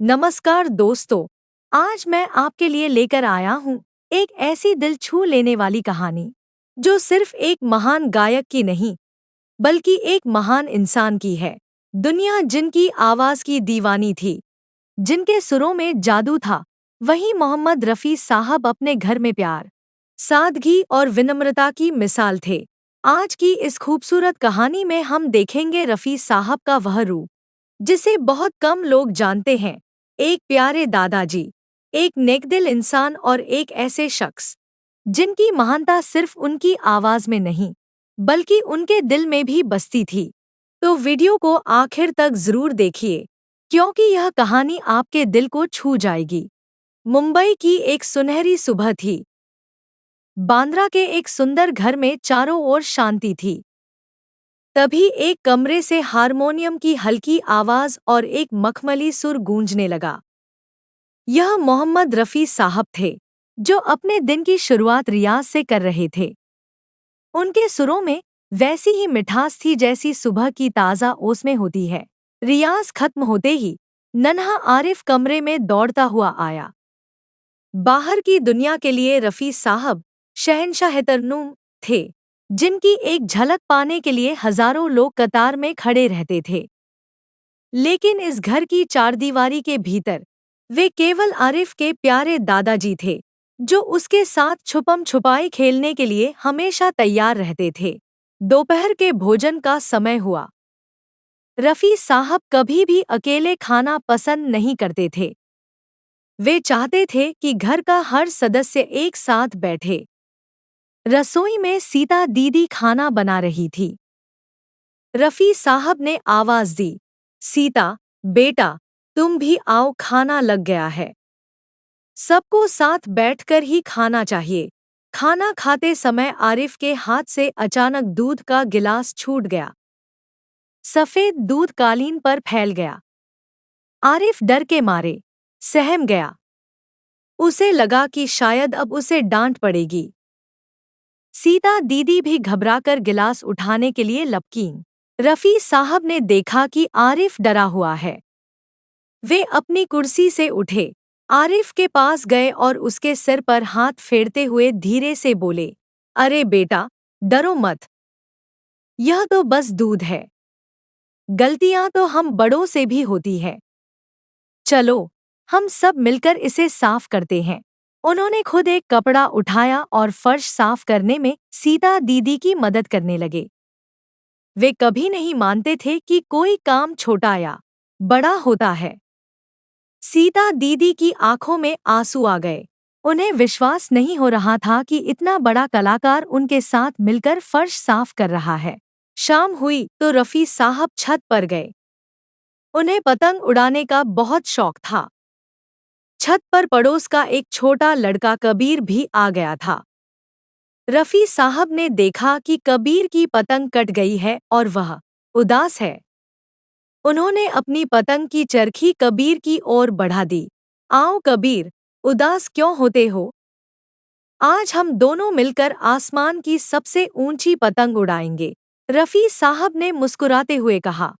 नमस्कार दोस्तों। आज मैं आपके लिए लेकर आया हूँ एक ऐसी दिल छू लेने वाली कहानी जो सिर्फ एक महान गायक की नहीं बल्कि एक महान इंसान की है। दुनिया जिनकी आवाज की दीवानी थी, जिनके सुरों में जादू था, वही मोहम्मद रफ़ी साहब अपने घर में प्यार, सादगी और विनम्रता की मिसाल थे। आज की इस खूबसूरत कहानी में हम देखेंगे रफ़ी साहब का वह रूप जिसे बहुत कम लोग जानते हैं। एक प्यारे दादाजी, एक नेकदिल इंसान और एक ऐसे शख्स जिनकी महानता सिर्फ उनकी आवाज में नहीं बल्कि उनके दिल में भी बसती थी। तो वीडियो को आखिर तक जरूर देखिए क्योंकि यह कहानी आपके दिल को छू जाएगी। मुंबई की एक सुनहरी सुबह थी। बांद्रा के एक सुंदर घर में चारों ओर शांति थी। तभी एक कमरे से हारमोनियम की हल्की आवाज और एक मखमली सुर गूंजने लगा। यह मोहम्मद रफ़ी साहब थे, जो अपने दिन की शुरुआत रियाज से कर रहे थे। उनके सुरों में वैसी ही मिठास थी जैसी सुबह की ताज़ा ओस में होती है। रियाज खत्म होते ही नन्हा आरिफ कमरे में दौड़ता हुआ आया। बाहर की दुनिया के लिए रफ़ी साहब शहंशाह तरन्नुम थे, जिनकी एक झलक पाने के लिए हजारों लोग कतार में खड़े रहते थे। लेकिन इस घर की चारदीवारी के भीतर वे केवल आरिफ के प्यारे दादाजी थे, जो उसके साथ छुपम छुपाई खेलने के लिए हमेशा तैयार रहते थे। दोपहर के भोजन का समय हुआ। रफ़ी साहब कभी भी अकेले खाना पसंद नहीं करते थे। वे चाहते थे कि घर का हर सदस्य एक साथ बैठे। रसोई में सीता दीदी खाना बना रही थी। रफ़ी साहब ने आवाज दी, सीता बेटा, तुम भी आओ, खाना लग गया है। सबको साथ बैठकर ही खाना चाहिए। खाना खाते समय आरिफ के हाथ से अचानक दूध का गिलास छूट गया। सफेद दूध कालीन पर फैल गया। आरिफ डर के मारे सहम गया। उसे लगा कि शायद अब उसे डांट पड़ेगी। सीता दीदी भी घबराकर गिलास उठाने के लिए लपकीं। रफ़ी साहब ने देखा कि आरिफ डरा हुआ है। वे अपनी कुर्सी से उठे, आरिफ के पास गए और उसके सिर पर हाथ फेरते हुए धीरे से बोले, अरे बेटा, डरो मत। यह तो बस दूध है। गलतियां तो हम बड़ों से भी होती है। चलो, हम सब मिलकर इसे साफ करते हैं। उन्होंने खुद एक कपड़ा उठाया और फर्श साफ करने में सीता दीदी की मदद करने लगे। वे कभी नहीं मानते थे कि कोई काम छोटा या बड़ा होता है। सीता दीदी की आंखों में आंसू आ गए। उन्हें विश्वास नहीं हो रहा था कि इतना बड़ा कलाकार उनके साथ मिलकर फर्श साफ कर रहा है। शाम हुई तो रफ़ी साहब छत पर गए। उन्हें पतंग उड़ाने का बहुत शौक था। छत पर पड़ोस का एक छोटा लड़का कबीर भी आ गया था। रफ़ी साहब ने देखा कि कबीर की पतंग कट गई है और वह उदास है। उन्होंने अपनी पतंग की चरखी कबीर की ओर बढ़ा दी। आओ कबीर, उदास क्यों होते हो? आज हम दोनों मिलकर आसमान की सबसे ऊंची पतंग उड़ाएंगे, रफ़ी साहब ने मुस्कुराते हुए कहा।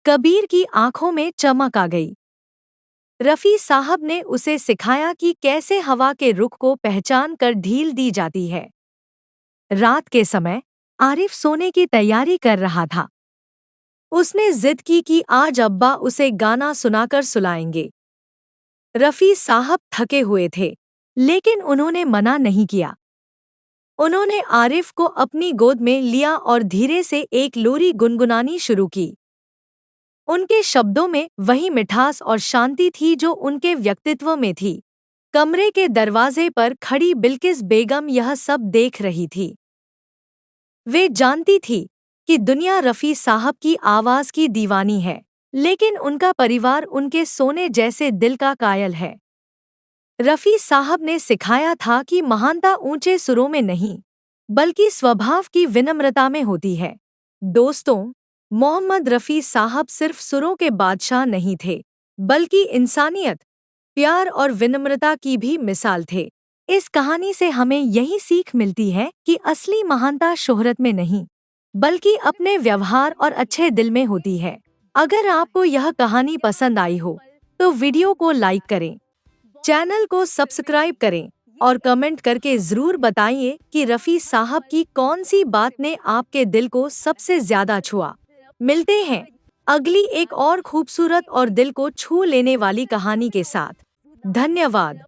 कबीर की आंखों में चमक आ गई। रफ़ी साहब ने उसे सिखाया कि कैसे हवा के रुख को पहचान कर ढील दी जाती है। रात के समय आरिफ सोने की तैयारी कर रहा था। उसने जिद की कि आज अब्बा उसे गाना सुनाकर सुलाएंगे। रफ़ी साहब थके हुए थे, लेकिन उन्होंने मना नहीं किया। उन्होंने आरिफ को अपनी गोद में लिया और धीरे से एक लोरी गुनगुनानी शुरू की। उनके शब्दों में वही मिठास और शांति थी जो उनके व्यक्तित्व में थी। कमरे के दरवाजे पर खड़ी बिल्किस बेगम यह सब देख रही थी। वे जानती थी कि दुनिया रफ़ी साहब की आवाज़ की दीवानी है, लेकिन उनका परिवार उनके सोने जैसे दिल का कायल है। रफ़ी साहब ने सिखाया था कि महानता ऊंचे सुरों में नहीं, बल्कि स्वभाव की विनम्रता में होती है। दोस्तों, मोहम्मद रफ़ी साहब सिर्फ सुरों के बादशाह नहीं थे, बल्कि इंसानियत, प्यार और विनम्रता की भी मिसाल थे। इस कहानी से हमें यही सीख मिलती है कि असली महानता शोहरत में नहीं, बल्कि अपने व्यवहार और अच्छे दिल में होती है। अगर आपको यह कहानी पसंद आई हो, तो वीडियो को लाइक करें, चैनल को सब्सक्राइब करें और कमेंट करके ज़रूर बताइए कि रफ़ी साहब की कौन सी बात ने आपके दिल को सबसे ज़्यादा छुआ। मिलते हैं अगली एक और खूबसूरत और दिल को छू लेने वाली कहानी के साथ। धन्यवाद।